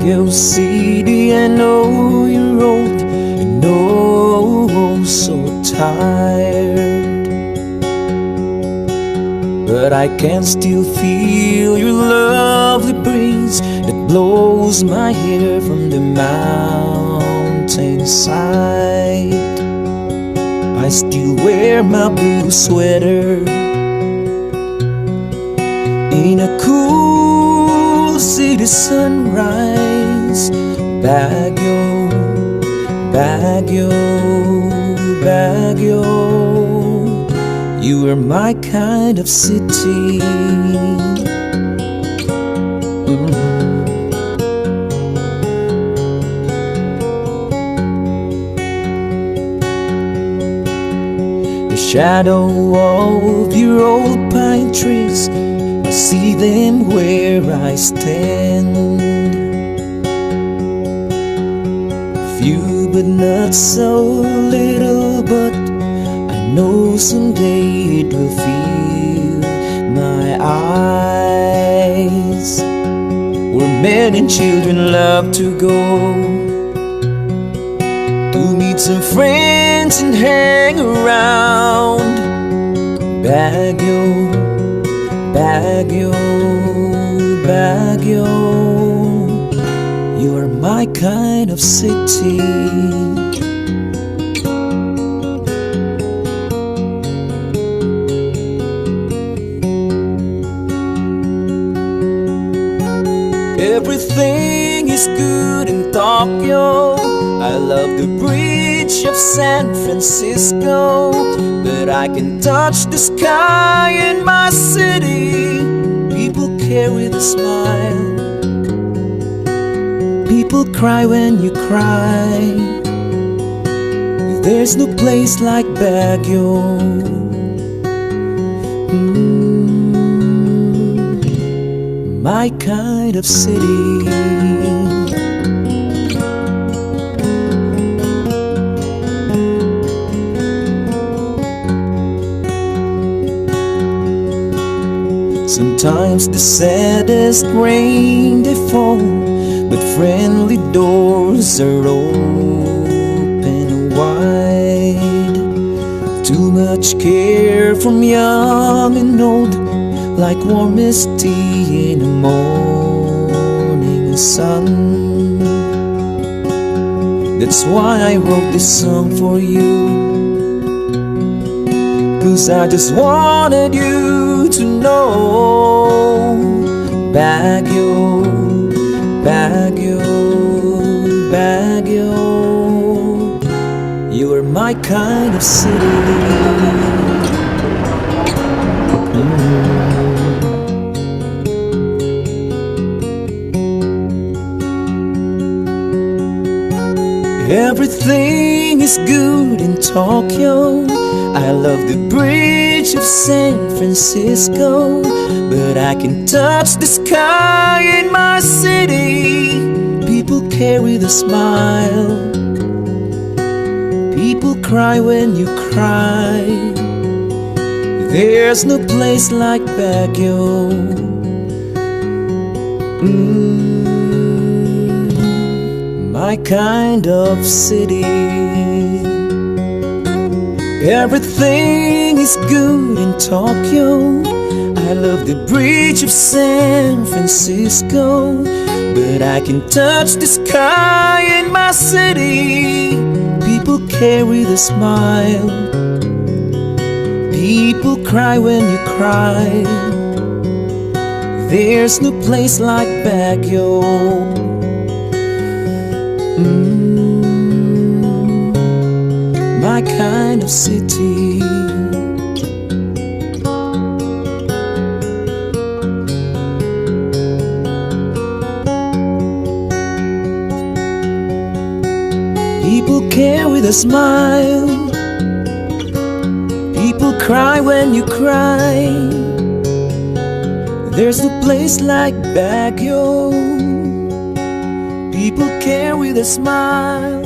Baguio City, I know you're old, I know so tired, but I can still feel your lovely breeze that blows my hair from the mountainside. I still wear my blue sweater in a cool city sunrise. Baguio, Baguio, Baguio, you are my kind of city. The shadow of your old pine trees, I see them where I stand. Few but not so little, but I know someday it will fill my eyes, where men and children love to go to meet some friends and hang around. Baguio, Baguio, Baguio, you are my kind of city. Everything is good in Tokyo. I love the bridge of San Francisco, but I can touch the sky in my city. People carry the smile, people cry when you cry. There's no place like Baguio. My kind of city. Sometimes the saddest rain they fall, but friendly doors are open wide. Too much care from young and old, like warmest tea in the morning sun. That's why I wrote this song for you, 'cause I just wanted you to know. Baguio, Baguio, Baguio, you are my kind of city. Everything is good in Tokyo. I love the bridge of San Francisco, but I can touch the sky in my city. People carry the smile, people cry when you cry. There's no place like Baguio. My kind of city. Everything is good in Tokyo. I love the bridge of San Francisco, but I can touch the sky in my city. People carry the smile, people cry when you cry. There's no place like Baguio. My kind of city. People carry the smile, people cry when you cry. There's no place like Baguio. People carry the smile.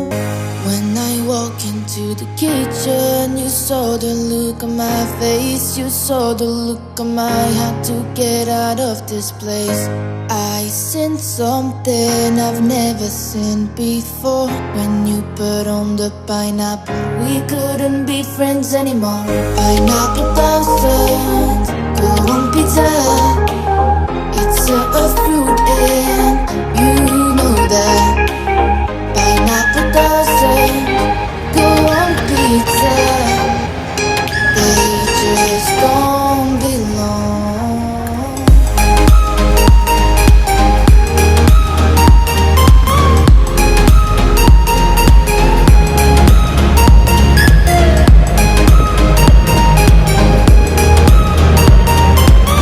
When I walk into into the kitchen, you saw the look on my face, you saw the look on my heart to get out of this place. I sensed something I've never seen before. When you put on the pineapple, we couldn't be friends anymore. Pineapple thousand, go on pizza. It's a